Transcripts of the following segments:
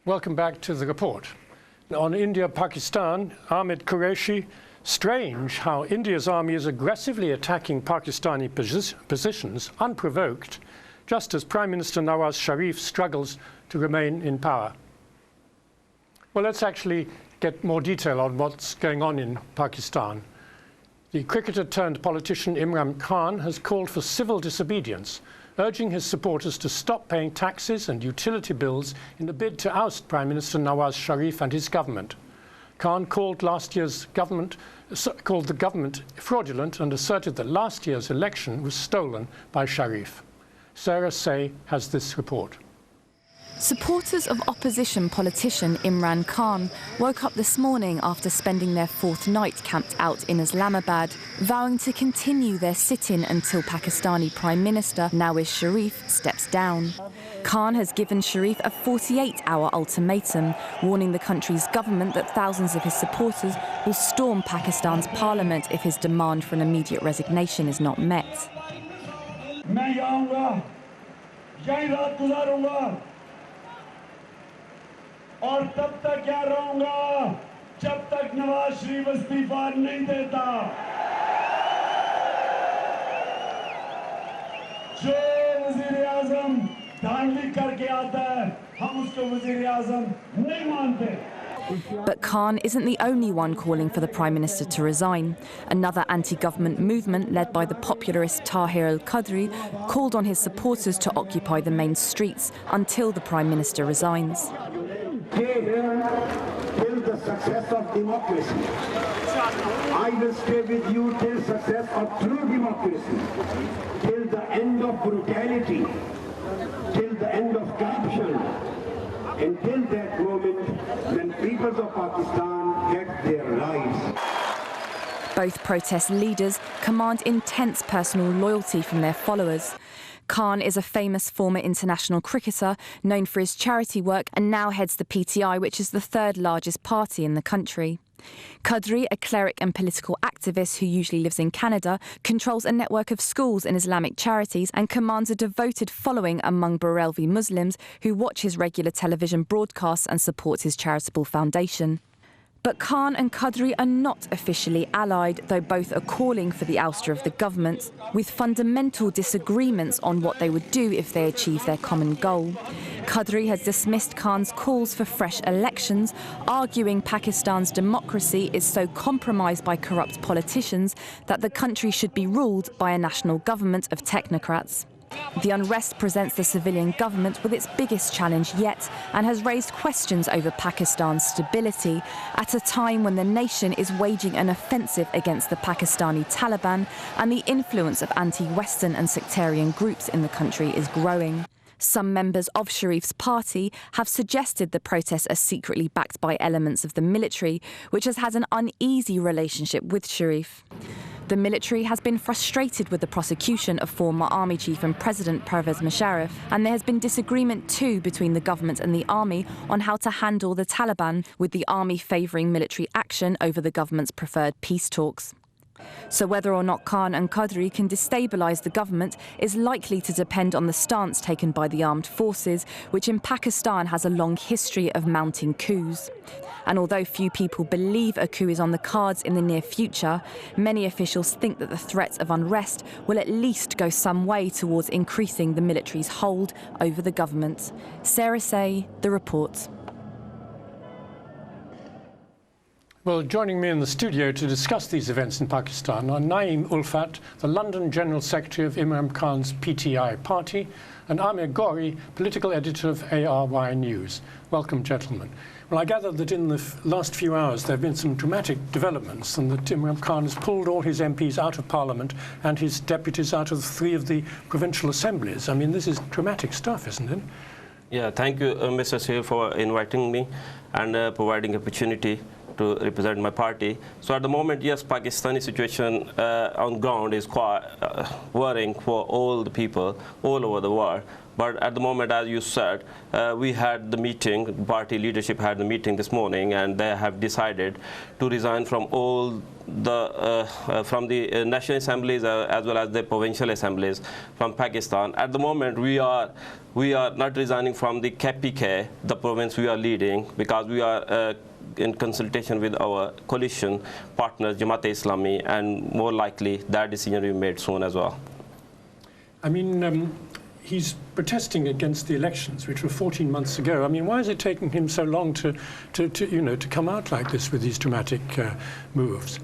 Welcome back to the report. On India-Pakistan, Aamir Qureshi, strange how India's army is aggressively attacking Pakistani positions unprovoked, just as Prime Minister Nawaz Sharif struggles to remain in power. Well, let's actually get more detail on what's going on in Pakistan. The cricketer-turned-politician Imran Khan has called for civil disobedience, urging his supporters to stop paying taxes and utility bills in a bid to oust Prime Minister Nawaz Sharif and his government. Khan called the government fraudulent and asserted that last year's election was stolen by Sharif. Sarah Say has this report. Supporters of opposition politician Imran Khan woke up this morning after spending their fourth night camped out in Islamabad, vowing to continue their sit-in until Pakistani Prime Minister Nawaz Sharif steps down. Khan has given Sharif a 48-hour ultimatum, warning the country's government that thousands of his supporters will storm Pakistan's parliament if his demand for an immediate resignation is not met. और तब तक क्या रहूंगा जब तक नवाज शरीफ इस्तीफा नहीं देता जो वजीर आजम धांधली करके आता है हम उसको वजीर आजम नहीं मानते. But Khan isn't the only one calling for the Prime Minister to resign. Another anti-government movement led by the popularist Tahir-ul-Qadri called on his supporters to occupy the main streets until the Prime Minister resigns. Stay here till the success of democracy. I will stay with you till success of true democracy, till the end of brutality, till the end of corruption, until that moment when peoples of Pakistan get their rights. Both protest leaders command intense personal loyalty from their followers. Khan is a famous former international cricketer known for his charity work and now heads the PTI, which is the third largest party in the country. Qadri, a cleric and political activist who usually lives in Canada, controls a network of schools and Islamic charities and commands a devoted following among Barelvi Muslims who watch his regular television broadcasts and support his charitable foundation. But Khan and Qadri are not officially allied, though both are calling for the ouster of the government, with fundamental disagreements on what they would do if they achieve their common goal. Qadri has dismissed Khan's calls for fresh elections, arguing Pakistan's democracy is so compromised by corrupt politicians that the country should be ruled by a national government of technocrats. The unrest presents the civilian government with its biggest challenge yet and has raised questions over Pakistan's stability at a time when the nation is waging an offensive against the Pakistani Taliban and the influence of anti-Western and sectarian groups in the country is growing. Some members of Sharif's party have suggested the protests are secretly backed by elements of the military, which has had an uneasy relationship with Sharif. The military has been frustrated with the prosecution of former army chief and president Pervez Musharraf, and there has been disagreement too between the government and the army on how to handle the Taliban, with the army favouring military action over the government's preferred peace talks. So whether or not Khan and Qadri can destabilise the government is likely to depend on the stance taken by the armed forces, which in Pakistan has a long history of mounting coups. And although few people believe a coup is on the cards in the near future, many officials think that the threat of unrest will at least go some way towards increasing the military's hold over the government. Sarah Say, The Report. Well, joining me in the studio to discuss these events in Pakistan are Naeem Ulfat, the London General Secretary of Imran Khan's PTI party, and Aamir Ghauri, political editor of ARY News. Welcome, gentlemen. Well, I gather that in the last few hours there have been some dramatic developments, and that Imran Khan has pulled all his MPs out of Parliament and his deputies out of 3 of the provincial assemblies. I mean, this is dramatic stuff, isn't it? Yeah, thank you, Mr. Steele, for inviting me and providing opportunity to represent my party. So at the moment, yes, Pakistani situation on ground is quite worrying for all the people all over the world. But at the moment, as you said, we had the meeting, party leadership had the meeting this morning, and they have decided to resign from all the from the national assemblies as well as the provincial assemblies from Pakistan. At the moment, we are not resigning from the KPK, the province we are leading, because we are in consultation with our coalition partners, Jamaat-e-Islami, and more likely that decision will be made soon as well. I mean, he's protesting against the elections, which were 14 months ago. I mean, why is it taking him so long to come out like this with these dramatic moves?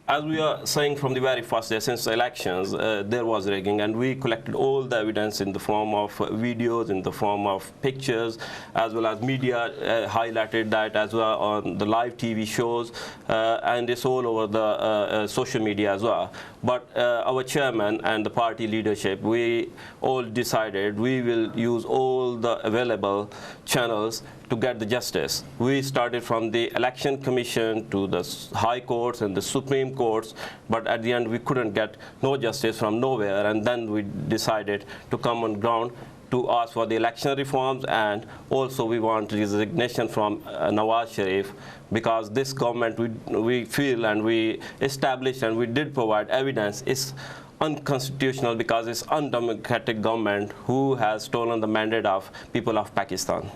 As we are saying from the very first day since the elections, there was rigging, and we collected all the evidence in the form of videos, in the form of pictures, as well as media highlighted that as well on the live TV shows, and it's all over the social media as well. But our chairman and the party leadership, we all decided we will use all the available channels to get the justice. We started from the election commission to the high courts and the Supreme Courts, but at the end we couldn't get no justice from nowhere, and then we decided to come on ground to ask for the election reforms, and also we want resignation from Nawaz Sharif, because this government we feel and we established and we did provide evidence is unconstitutional, because it's undemocratic government who has stolen the mandate of people of Pakistan.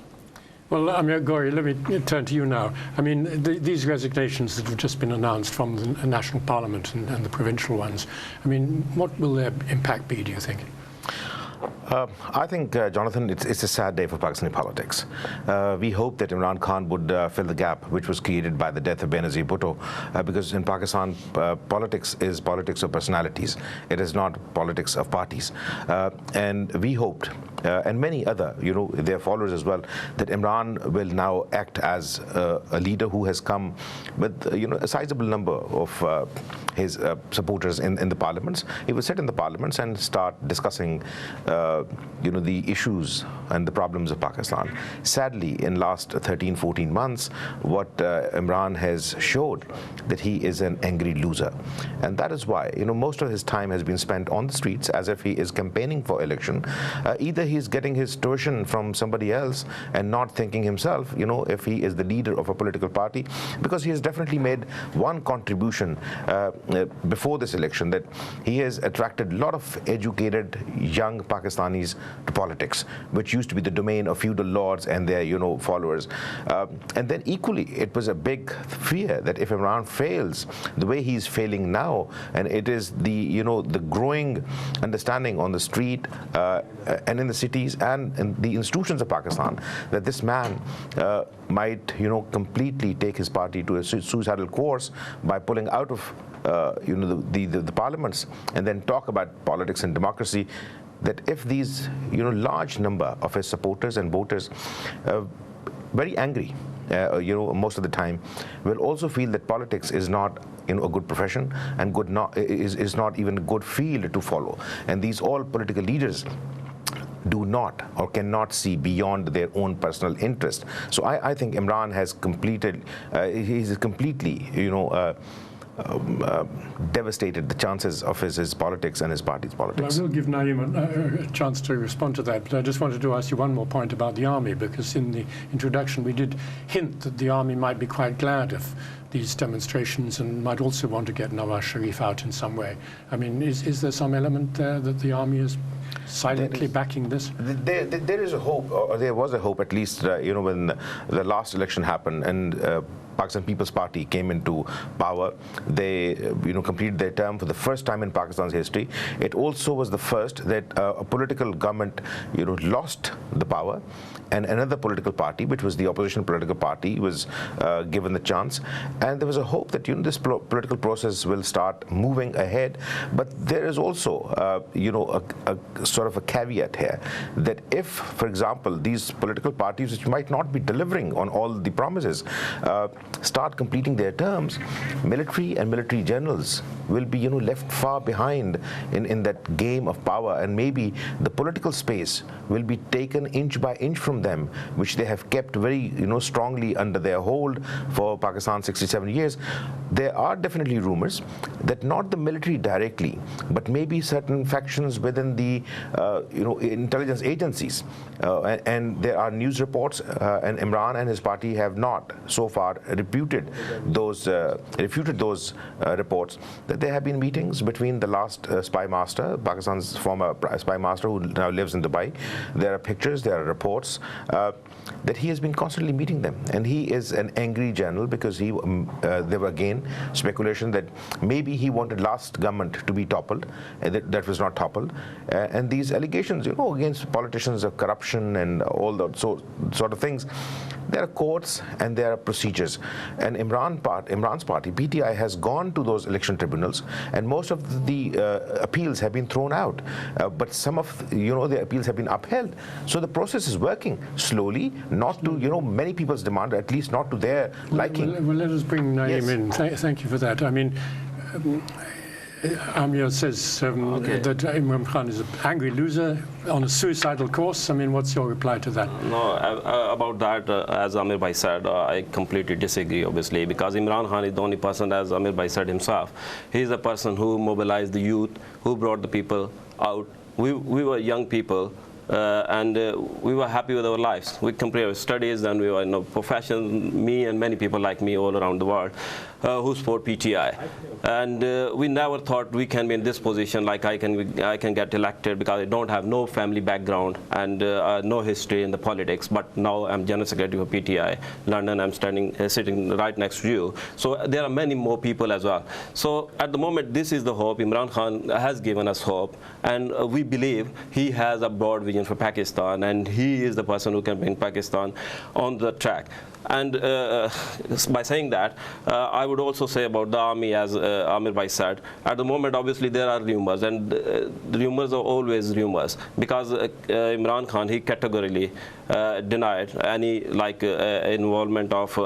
Well, Aamir, Ghauri, let me turn to you now. I mean, these resignations that have just been announced from the National Parliament and the provincial ones, I mean, what will their impact be, do you think? I think, Jonathan, it's a sad day for Pakistani politics. We hope that Imran Khan would fill the gap which was created by the death of Benazir Bhutto, because in Pakistan, politics is politics of personalities. It is not politics of parties. And we hoped, and many other, their followers as well, that Imran will now act as a leader who has come with, a sizable number of his supporters in the parliaments. He will sit in the parliaments and start discussing the issues and the problems of Pakistan. Sadly, in last 13-14 months, what Imran has showed that he is an angry loser, and that is why most of his time has been spent on the streets as if he is campaigning for election. Either he is getting his tuition from somebody else and not thinking himself, if he is the leader of a political party, because he has definitely made one contribution before this election, that he has attracted a lot of educated young Pakistanis to politics, which used to be the domain of feudal lords and their followers. And then equally, it was a big fear that if Imran fails the way he's failing now, and it is the the growing understanding on the street and in the cities and in the institutions of Pakistan, that this man might completely take his party to a suicidal course by pulling out of the parliaments and then talk about politics and democracy, that if these large number of his supporters and voters very angry most of the time, will also feel that politics is not a good profession and is not even a good field to follow, and these all political leaders do not or cannot see beyond their own personal interest. So I think Imran has he's completely devastated the chances of his politics and his party's politics. Well, I will give Naeem a chance to respond to that, but I just wanted to ask you one more point about the army, because in the introduction we did hint that the army might be quite glad of these demonstrations and might also want to get Nawaz Sharif out in some way. I mean, is there some element there that the army is silently backing this? There is a hope, or there was a hope at least, when the last election happened and Pakistan People's Party came into power. They completed their term for the first time in Pakistan's history. It also was the first that a political government lost the power, and another political party, which was the opposition political party, was given the chance. And there was a hope that this political process will start moving ahead. But there is also a sort of a caveat here, that if, for example, these political parties which might not be delivering on all the promises, start completing their terms, military and military generals will be, left far behind in that game of power, and maybe the political space will be taken inch by inch from them, which they have kept very, strongly under their hold for Pakistan 67 years. There are definitely rumors that not the military directly, but maybe certain factions within the, intelligence agencies, and there are news reports, and Imran and his party have not so far refuted those reports, that there have been meetings between the last spy master, Pakistan's former spy master, who now lives in Dubai. There are pictures, there are reports that he has been constantly meeting them, and he is an angry general because there were again speculation that maybe he wanted last government to be toppled, and that was not toppled, and these allegations, against politicians of corruption and all that sort of things. There are courts and there are procedures, and Imran's party, PTI, has gone to those election tribunals, and most of the appeals have been thrown out, but some of the appeals have been upheld. So the process is working slowly, not to many people's demand, at least not to their liking. Well, let us bring Naeem in. Thank you for that. I mean, Aamir says that Imran Khan is an angry loser on a suicidal course. I mean, what's your reply to that? No, about that, as Aamir Bhai said, I completely disagree, obviously, because Imran Khan is the only person, as Aamir Bhai said himself, he is a person who mobilized the youth, who brought the people out. We were young people. And we were happy with our lives. We completed our studies, and we were in a profession, me and many people like me all around the world, who support PTI. And we never thought we can be in this position, like I can get elected, because I don't have no family background and no history in the politics. But now I'm General Secretary for PTI, London. I'm sitting right next to you. So there are many more people as well. So at the moment, this is the hope. Imran Khan has given us hope, and we believe he has a broad vision for Pakistan, and he is the person who can bring Pakistan on the track. And by saying that, I would also say about the army, as Aamir Bhai said, at the moment, obviously, there are rumors, and the rumors are always rumors, because Imran Khan, he categorically denied any involvement of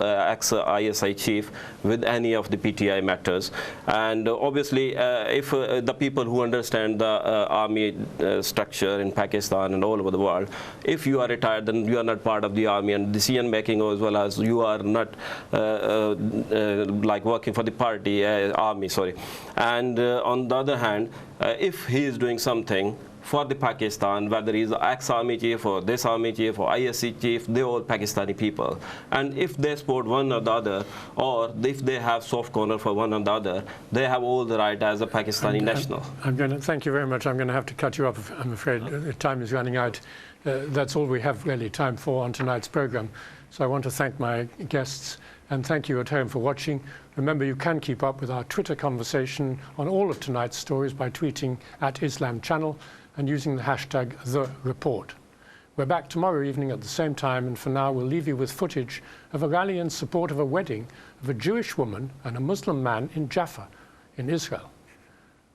ex-ISI chief with any of the PTI matters. And obviously, if the people who understand the army structure in Pakistan and all over the world, if you are retired, then you are not part of the army and decision making, as well as you are not working for the party, army, sorry. And on the other hand, if he is doing something for the Pakistan, whether he's ex-army chief or this army chief or ISC chief, they're all Pakistani people. And if they support one or the other, or if they have soft corner for one or the other, they have all the right as a Pakistani national. I'm going to thank you very much. I'm going to have to cut you off. I'm afraid time is running out. That's all we have really time for on tonight's program. So I want to thank my guests and thank you at home for watching. Remember, you can keep up with our Twitter conversation on all of tonight's stories by tweeting @IslamChannel and using the hashtag #TheReport. We're back tomorrow evening at the same time, and for now we'll leave you with footage of a rally in support of a wedding of a Jewish woman and a Muslim man in Jaffa in Israel.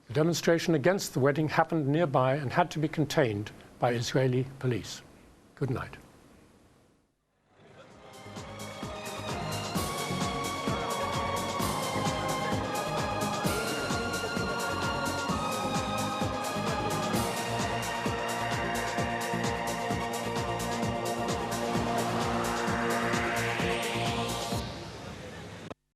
The demonstration against the wedding happened nearby and had to be contained by Israeli police. Good night.